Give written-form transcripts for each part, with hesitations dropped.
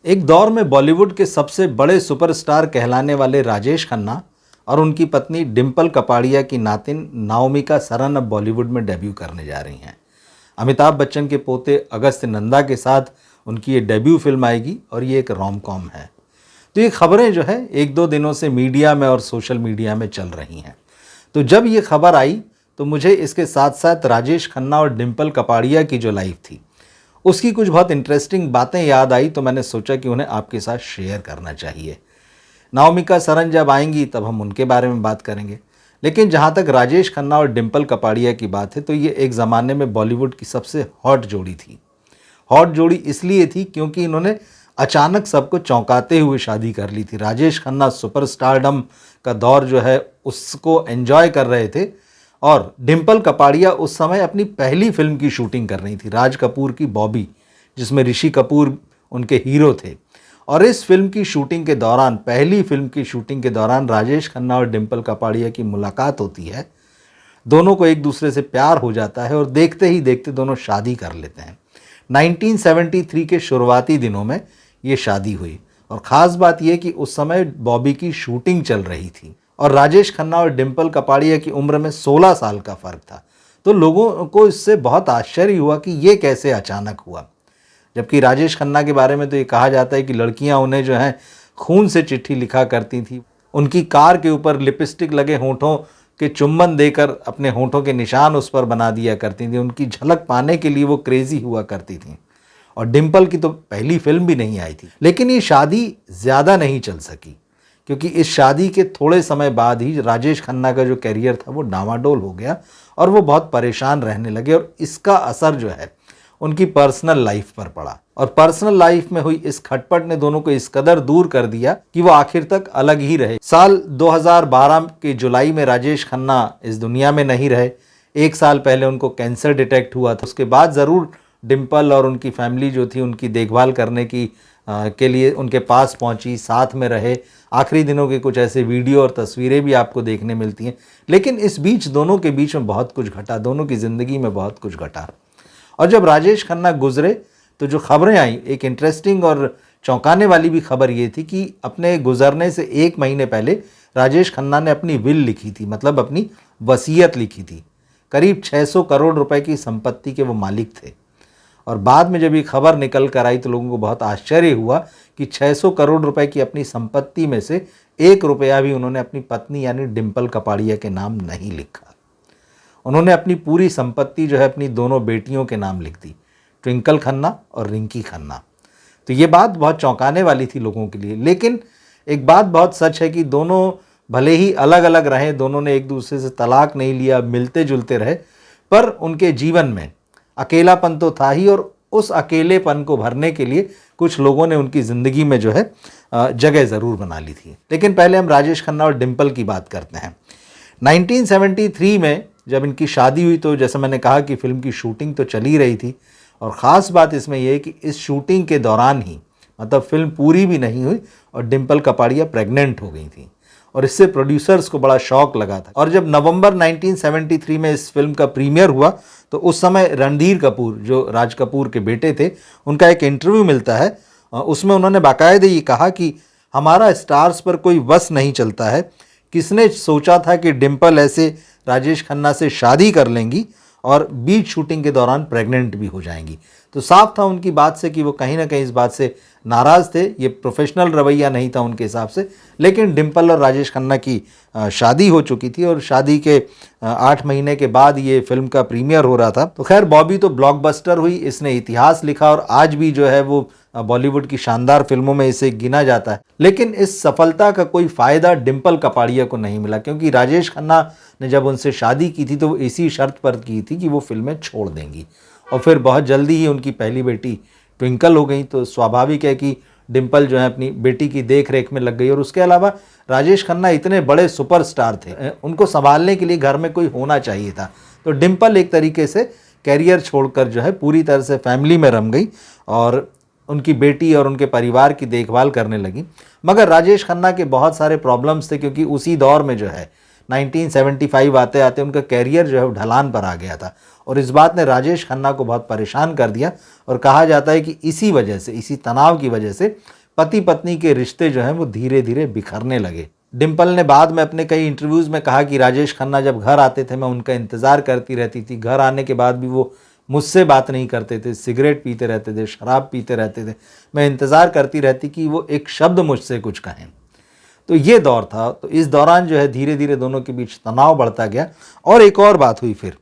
एक दौर में बॉलीवुड के सबसे बड़े सुपरस्टार कहलाने वाले राजेश खन्ना और उनकी पत्नी डिंपल कपाड़िया की नातिन नाओमिका सरन अब बॉलीवुड में डेब्यू करने जा रही हैं। अमिताभ बच्चन के पोते अगस्त नंदा के साथ उनकी ये डेब्यू फिल्म आएगी और ये एक रोम कॉम है। तो ये खबरें जो है एक दो दिनों से मीडिया में और सोशल मीडिया में चल रही हैं। तो जब ये खबर आई तो मुझे इसके साथ साथ राजेश खन्ना और डिंपल कपाड़िया की जो लाइफ थी उसकी कुछ बहुत इंटरेस्टिंग बातें याद आई, तो मैंने सोचा कि उन्हें आपके साथ शेयर करना चाहिए। नाओमिका सरन जब आएंगी तब हम उनके बारे में बात करेंगे, लेकिन जहाँ तक राजेश खन्ना और डिंपल कपाड़िया की बात है तो ये एक ज़माने में बॉलीवुड की सबसे हॉट जोड़ी थी। हॉट जोड़ी इसलिए थी क्योंकि इन्होंने अचानक सबको चौंकाते हुए शादी कर ली थी। राजेश खन्ना सुपरस्टारडम का दौर जो है उसको एंजॉय कर रहे थे और डिंपल कपाड़िया उस समय अपनी पहली फिल्म की शूटिंग कर रही थी, राज कपूर की बॉबी, जिसमें ऋषि कपूर उनके हीरो थे। और इस फिल्म की शूटिंग के दौरान, पहली फिल्म की शूटिंग के दौरान राजेश खन्ना और डिंपल कपाड़िया की मुलाकात होती है। दोनों को एक दूसरे से प्यार हो जाता है और देखते ही देखते दोनों शादी कर लेते हैं। 1973 के शुरुआती दिनों में ये शादी हुई और ख़ास बात यह कि उस समय बॉबी की शूटिंग चल रही थी और राजेश खन्ना और डिंपल कपाड़िया की उम्र में 16 साल का फ़र्क था। तो लोगों को इससे बहुत आश्चर्य हुआ कि ये कैसे अचानक हुआ, जबकि राजेश खन्ना के बारे में तो ये कहा जाता है कि लड़कियां उन्हें जो है खून से चिट्ठी लिखा करती थी। उनकी कार के ऊपर लिपस्टिक लगे होंठों के चुम्बन देकर अपने होंठों के निशान उस पर बना दिया करती थी। उनकी झलक पाने के लिए वो क्रेजी हुआ करती थी। और डिंपल की तो पहली फिल्म भी नहीं आई थी। लेकिन ये शादी ज़्यादा नहीं चल सकी क्योंकि इस शादी के थोड़े समय बाद ही राजेश खन्ना का जो करियर था वो डामाडोल हो गया और वो बहुत परेशान रहने लगे और इसका असर जो है उनकी पर्सनल लाइफ पर पड़ा। और पर्सनल लाइफ में हुई इस खटपट ने दोनों को इस कदर दूर कर दिया कि वो आखिर तक अलग ही रहे। साल 2012 के जुलाई में राजेश खन्ना इस दुनिया में नहीं रहे। एक साल पहले उनको कैंसर डिटेक्ट हुआ था। उसके बाद ज़रूर डिंपल और उनकी फैमिली जो थी उनकी देखभाल करने की के लिए उनके पास पहुंची, साथ में रहे। आखिरी दिनों के कुछ ऐसे वीडियो और तस्वीरें भी आपको देखने मिलती हैं। लेकिन इस बीच दोनों के बीच में बहुत कुछ घटा, दोनों की ज़िंदगी में बहुत कुछ घटा। और जब राजेश खन्ना गुजरे तो जो खबरें आई, एक इंटरेस्टिंग और चौंकाने वाली भी खबर ये थी कि अपने गुजरने से एक महीने पहले राजेश खन्ना ने अपनी विल लिखी थी, मतलब अपनी वसीयत लिखी थी। करीब 600 करोड़ रुपए की संपत्ति के वो मालिक थे। और बाद में जब ये खबर निकल कर आई तो लोगों को बहुत आश्चर्य हुआ कि 600 करोड़ रुपए की अपनी संपत्ति में से 1 रुपया भी उन्होंने अपनी पत्नी यानी डिंपल कपाड़िया के नाम नहीं लिखा। उन्होंने अपनी पूरी संपत्ति जो है अपनी दोनों बेटियों के नाम लिख दी, ट्विंकल खन्ना और रिंकी खन्ना। तो ये बात बहुत चौंकाने वाली थी लोगों के लिए। लेकिन एक बात बहुत सच है कि दोनों भले ही अलग अलग रहे, दोनों ने एक दूसरे से तलाक नहीं लिया, मिलते जुलते रहे, पर उनके जीवन में अकेलापन तो था ही और उस अकेलेपन को भरने के लिए कुछ लोगों ने उनकी ज़िंदगी में जो है जगह ज़रूर बना ली थी। लेकिन पहले हम राजेश खन्ना और डिंपल की बात करते हैं। 1973 में जब इनकी शादी हुई तो जैसे मैंने कहा कि फिल्म की शूटिंग तो चल ही रही थी और ख़ास बात इसमें यह है कि इस शूटिंग के दौरान ही, मतलब फिल्म पूरी भी नहीं हुई और डिंपल कपाड़िया प्रेग्नेंट हो गई थी और इससे प्रोड्यूसर्स को बड़ा शौक लगा था। और जब नवंबर 1973 में इस फिल्म का प्रीमियर हुआ तो उस समय रणधीर कपूर, जो राज कपूर के बेटे थे, उनका एक इंटरव्यू मिलता है। उसमें उन्होंने बाकायदे ये कहा कि हमारा स्टार्स पर कोई वश नहीं चलता है। किसने सोचा था कि डिंपल ऐसे राजेश खन्ना से शादी कर लेंगी और बीच शूटिंग के दौरान प्रेग्नेंट भी हो जाएंगी। तो साफ था उनकी बात से कि वो कहीं ना कहीं इस बात से नाराज़ थे। ये प्रोफेशनल रवैया नहीं था उनके हिसाब से। लेकिन डिंपल और राजेश खन्ना की शादी हो चुकी थी और शादी के 8 महीने के बाद ये फिल्म का प्रीमियर हो रहा था। तो खैर बॉबी तो ब्लॉकबस्टर हुई, इसने इतिहास लिखा और आज भी जो है वो बॉलीवुड की शानदार फिल्मों में इसे गिना जाता है। लेकिन इस सफलता का कोई फ़ायदा डिंपल कपाड़िया को नहीं मिला क्योंकि राजेश खन्ना ने जब उनसे शादी की थी तो वो इसी शर्त पर की थी कि वो फिल्में छोड़ देंगी। और फिर बहुत जल्दी ही उनकी पहली बेटी ट्विंकल हो गई। तो स्वाभाविक है कि डिंपल जो है अपनी बेटी की देख रेख में लग गई। और उसके अलावा राजेश खन्ना इतने बड़े सुपरस्टार थे, उनको संभालने के लिए घर में कोई होना चाहिए था। तो डिंपल एक तरीके से कैरियर छोड़कर जो है पूरी तरह से फैमिली में रम गई और उनकी बेटी और उनके परिवार की देखभाल करने लगी। मगर राजेश खन्ना के बहुत सारे प्रॉब्लम्स थे क्योंकि उसी दौर में जो है 1975 आते आते उनका कैरियर जो है ढलान पर आ गया था और इस बात ने राजेश खन्ना को बहुत परेशान कर दिया और कहा जाता है कि इसी वजह से, इसी तनाव की वजह से पति पत्नी के रिश्ते जो हैं वो धीरे धीरे बिखरने लगे। डिम्पल ने बाद में अपने कई इंटरव्यूज़ में कहा कि राजेश खन्ना जब घर आते थे मैं उनका इंतज़ार करती रहती थी, घर आने के बाद भी वो मुझसे बात नहीं करते थे, सिगरेट पीते रहते थे, शराब पीते रहते थे, मैं इंतज़ार करती रहती कि वो एक शब्द मुझसे कुछ कहें। तो ये दौर था। तो इस दौरान जो है धीरे धीरे दोनों के बीच तनाव बढ़ता गया। और एक और बात हुई फिर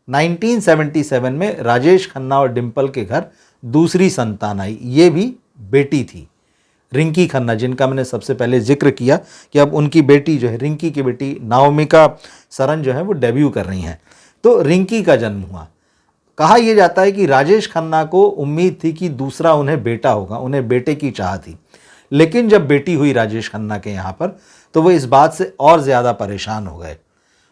1977 में राजेश खन्ना और डिम्पल के घर दूसरी संतान आई। ये भी बेटी थी, रिंकी खन्ना, जिनका मैंने सबसे पहले जिक्र किया कि अब उनकी बेटी जो है, रिंकी की बेटी नाओमिका सरन जो है वो डेब्यू कर रही हैं। तो रिंकी का जन्म हुआ। कहा यह जाता है कि राजेश खन्ना को उम्मीद थी कि दूसरा उन्हें बेटा होगा, उन्हें बेटे की चाह थी, लेकिन जब बेटी हुई राजेश खन्ना के यहाँ पर तो वो इस बात से और ज़्यादा परेशान हो गए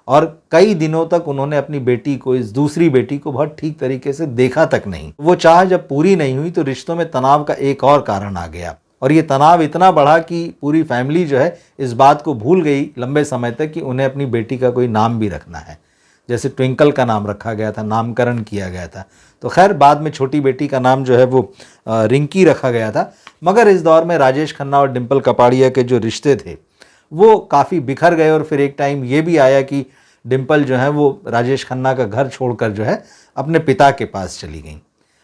और कई दिनों तक उन्होंने अपनी बेटी को, इस दूसरी बेटी को बहुत ठीक तरीके से देखा तक नहीं। वो चाह जब पूरी नहीं हुई तो रिश्तों में तनाव का एक और कारण आ गया और ये तनाव इतना बढ़ा कि पूरी फैमिली जो है इस बात को भूल गई लंबे समय तक कि उन्हें अपनी बेटी का कोई नाम भी रखना है। जैसे ट्विंकल का नाम रखा गया था, नामकरण किया गया था। तो खैर बाद में छोटी बेटी का नाम जो है वो रिंकी रखा गया था। मगर इस दौर में राजेश खन्ना और डिम्पल कपाड़िया के जो रिश्ते थे वो काफ़ी बिखर गए और फिर एक टाइम ये भी आया कि डिम्पल जो है वो राजेश खन्ना का घर छोड़कर जो है अपने पिता के पास चली गई।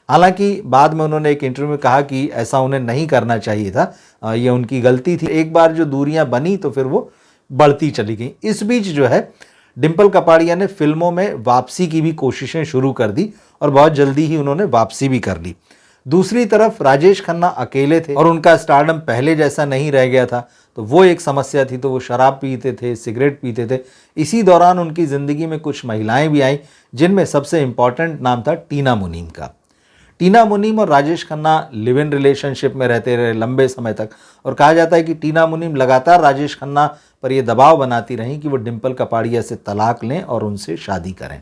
हालांकि बाद में उन्होंने एक इंटरव्यू में कहा कि ऐसा उन्हें नहीं करना चाहिए था, ये उनकी गलती थी। एक बार जो दूरियां बनी तो फिर वो बढ़ती चली गई। इस बीच जो है डिम्पल कपाड़िया ने फिल्मों में वापसी की भी कोशिशें शुरू कर दी और बहुत जल्दी ही उन्होंने वापसी भी कर ली। दूसरी तरफ राजेश खन्ना अकेले थे और उनका स्टारडम पहले जैसा नहीं रह गया था, तो वो एक समस्या थी। तो वो शराब पीते थे, सिगरेट पीते थे। इसी दौरान उनकी ज़िंदगी में कुछ महिलाएं भी आईं, जिनमें सबसे इम्पॉर्टेंट नाम था टीना मुनीम का। टीना मुनीम और Rajesh Khanna live in relationship में रहते रहे लंबे समय तक और कहा जाता है कि टीना मुनीम लगातार राजेश खन्ना पर यह दबाव बनाती रहीं कि वो डिम्पल कपाड़िया से तलाक लें और उनसे शादी करें।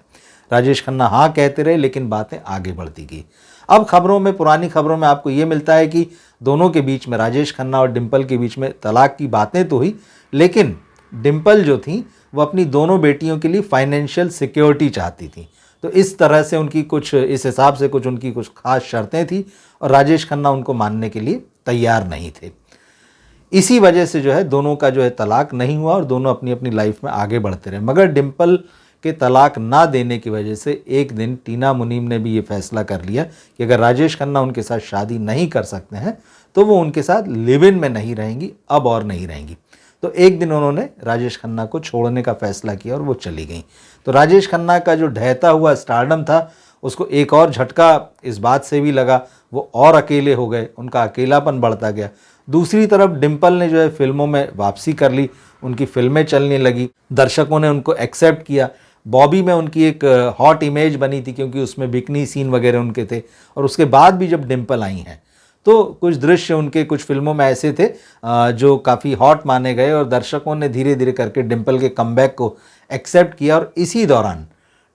राजेश खन्ना हाँ कहते रहे, लेकिन बातें आगे बढ़ती गई। अब खबरों में, पुरानी खबरों में आपको ये मिलता है कि दोनों के बीच में, राजेश खन्ना और डिम्पल के बीच में तलाक की बातें तो हुई, लेकिन डिम्पल जो थी वो अपनी दोनों बेटियों के लिए फाइनेंशियल सिक्योरिटी चाहती थी। तो इस तरह से उनकी कुछ, इस हिसाब से कुछ उनकी कुछ खास शर्तें थी और राजेश खन्ना उनको मानने के लिए तैयार नहीं थे। इसी वजह से जो है दोनों का जो है तलाक नहीं हुआ और दोनों अपनी अपनी लाइफ में आगे बढ़ते रहे। मगर डिम्पल के तलाक ना देने की वजह से एक दिन टीना मुनीम ने भी ये फैसला कर लिया कि अगर राजेश खन्ना उनके साथ शादी नहीं कर सकते हैं तो वो उनके साथ लिव इन में नहीं रहेंगी, अब और नहीं रहेंगी। तो एक दिन उन्होंने राजेश खन्ना को छोड़ने का फैसला किया और वो चली गई। तो राजेश खन्ना का जो ढहता हुआ स्टारडम था उसको एक और झटका इस बात से भी लगा, वो और अकेले हो गए, उनका अकेलापन बढ़ता गया। दूसरी तरफ डिम्पल ने जो है फिल्मों में वापसी कर ली, उनकी फिल्में चलने लगी, दर्शकों ने उनको एक्सेप्ट किया। बॉबी में उनकी एक हॉट इमेज बनी थी क्योंकि उसमें बिकनी सीन वगैरह उनके थे। और उसके बाद भी जब डिम्पल आई हैं तो कुछ दृश्य उनके कुछ फिल्मों में ऐसे थे जो काफ़ी हॉट माने गए और दर्शकों ने धीरे धीरे करके डिम्पल के कमबैक को एक्सेप्ट किया। और इसी दौरान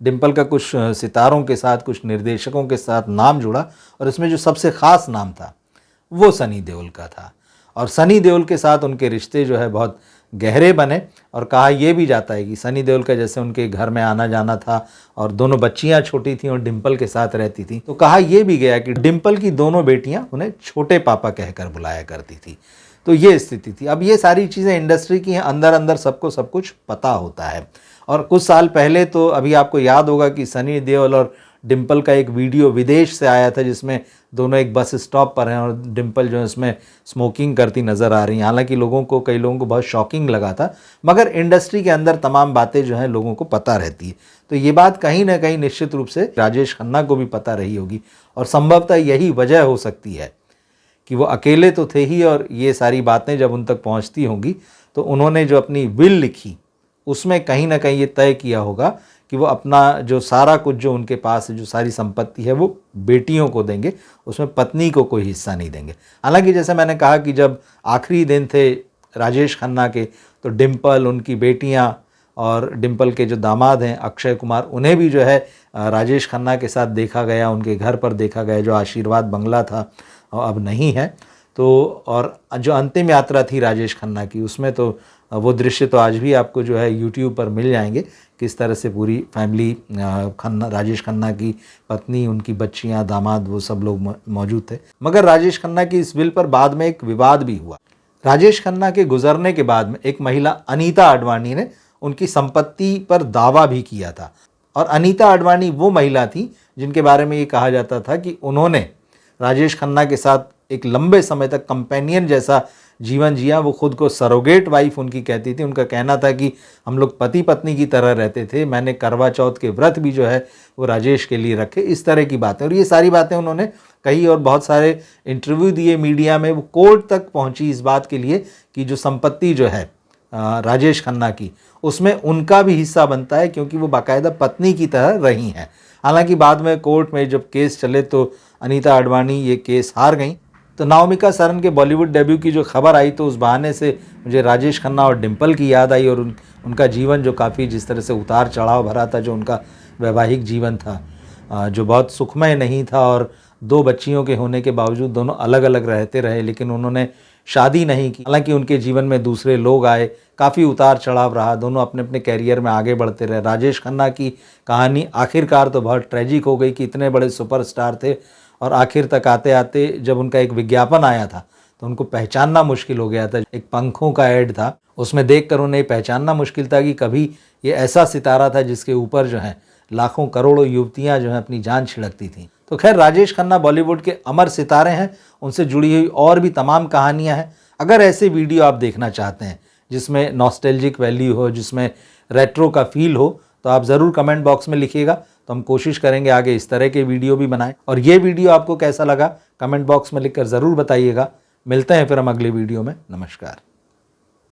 डिम्पल का कुछ सितारों के साथ, कुछ निर्देशकों के साथ नाम जुड़ा और इसमें जो सबसे ख़ास नाम था वो सनी देओल का था। और सनी देओल के साथ उनके रिश्ते जो है बहुत गहरे बने और कहा यह भी जाता है कि सनी देओल का जैसे उनके घर में आना जाना था और दोनों बच्चियां छोटी थीं और डिम्पल के साथ रहती थी, तो कहा यह भी गया कि डिम्पल की दोनों बेटियां उन्हें छोटे पापा कहकर बुलाया करती थी। तो ये स्थिति थी। अब ये सारी चीज़ें इंडस्ट्री की हैं, अंदर अंदर सबको सब कुछ पता होता है। और कुछ साल पहले तो अभी आपको याद होगा कि सनी देओल और डिम्पल का एक वीडियो विदेश से आया था जिसमें दोनों एक बस स्टॉप पर हैं और डिम्पल जो है उसमें स्मोकिंग करती नज़र आ रही हैं। हालांकि कई लोगों को बहुत शॉकिंग लगा था, मगर इंडस्ट्री के अंदर तमाम बातें जो हैं लोगों को पता रहती है। तो ये बात कहीं ना कहीं निश्चित रूप से राजेश खन्ना को भी पता रही होगी और संभवतः यही वजह हो सकती है कि वो अकेले तो थे ही और ये सारी बातें जब उन तक पहुँचती होंगी तो उन्होंने जो अपनी विल लिखी उसमें कहीं ना कहीं ये तय किया होगा कि वो अपना जो सारा कुछ जो उनके पास है, जो सारी संपत्ति है, वो बेटियों को देंगे, उसमें पत्नी को कोई हिस्सा नहीं देंगे। हालांकि जैसे मैंने कहा कि जब आखिरी दिन थे राजेश खन्ना के तो डिम्पल, उनकी बेटियां और डिम्पल के जो दामाद हैं अक्षय कुमार, उन्हें भी जो है राजेश खन्ना के साथ देखा गया, उनके घर पर देखा गया जो आशीर्वाद बंगला था अब नहीं है। तो और जो अंतिम यात्रा थी राजेश खन्ना की उसमें तो वो दृश्य तो आज भी आपको जो है यूट्यूब पर मिल जाएंगे किस तरह से पूरी फैमिली खन्ना, राजेश खन्ना की पत्नी, उनकी बच्चियां, दामाद, वो सब लोग मौजूद थे। मगर राजेश खन्ना की इस विल पर बाद में एक विवाद भी हुआ। राजेश खन्ना के गुजरने के बाद में एक महिला अनीता आडवाणी ने उनकी संपत्ति पर दावा भी किया था। और अनीता आडवाणी वो महिला थी जिनके बारे में ये कहा जाता था कि उन्होंने राजेश खन्ना के साथ एक लंबे समय तक कंपेनियन जैसा जीवन जिया। वो खुद को सरोगेट वाइफ उनकी कहती थी। उनका कहना था कि हम लोग पति पत्नी की तरह रहते थे, मैंने करवा चौथ के व्रत भी जो है वो राजेश के लिए रखे, इस तरह की बातें। और ये सारी बातें उन्होंने कही और बहुत सारे इंटरव्यू दिए मीडिया में। वो कोर्ट तक पहुंची इस बात के लिए कि जो संपत्ति जो है राजेश खन्ना की, उसमें उनका भी हिस्सा बनता है, क्योंकि वो बाकायदा पत्नी की तरह रही हैं। हालांकि बाद में कोर्ट में जब केस चले तो अनीता आडवाणी ये केस हार गई। तो नाओमिका सरन के बॉलीवुड डेब्यू की जो खबर आई, तो उस बहाने से मुझे राजेश खन्ना और डिम्पल की याद आई, और उनका जीवन जो काफ़ी जिस तरह से उतार चढ़ाव भरा था, जो उनका वैवाहिक जीवन था, जो बहुत सुखमय नहीं था। और 2 बच्चियों के होने के बावजूद दोनों अलग अलग रहते रहे, लेकिन उन्होंने शादी नहीं की। हालांकि उनके जीवन में दूसरे लोग आए, काफ़ी उतार चढ़ाव रहा, दोनों अपने अपने कैरियर में आगे बढ़ते रहे। राजेश खन्ना की कहानी आखिरकार तो बहुत ट्रेजिक हो गई कि इतने बड़े सुपरस्टार थे और आखिर तक आते आते जब उनका एक विज्ञापन आया था तो उनको पहचानना मुश्किल हो गया था। एक पंखों का ऐड था, उसमें देखकर उन्हें पहचानना मुश्किल था कि कभी ये ऐसा सितारा था जिसके ऊपर जो है लाखों करोड़ों युवतियाँ जो हैं अपनी जान छिड़कती थीं। तो खैर, राजेश खन्ना बॉलीवुड के अमर सितारे हैं, उनसे जुड़ी हुई और भी तमाम कहानियां हैं। अगर ऐसे वीडियो आप देखना चाहते हैं जिसमें नॉस्टैल्जिक वैल्यू हो, जिसमें रेट्रो का फील हो, तो आप ज़रूर कमेंट बॉक्स में लिखिएगा, तो हम कोशिश करेंगे आगे इस तरह के वीडियो भी बनाएं। और ये वीडियो आपको कैसा लगा कमेंट बॉक्स में लिखकर ज़रूर बताइएगा। मिलते हैं फिर हम अगले वीडियो में। नमस्कार।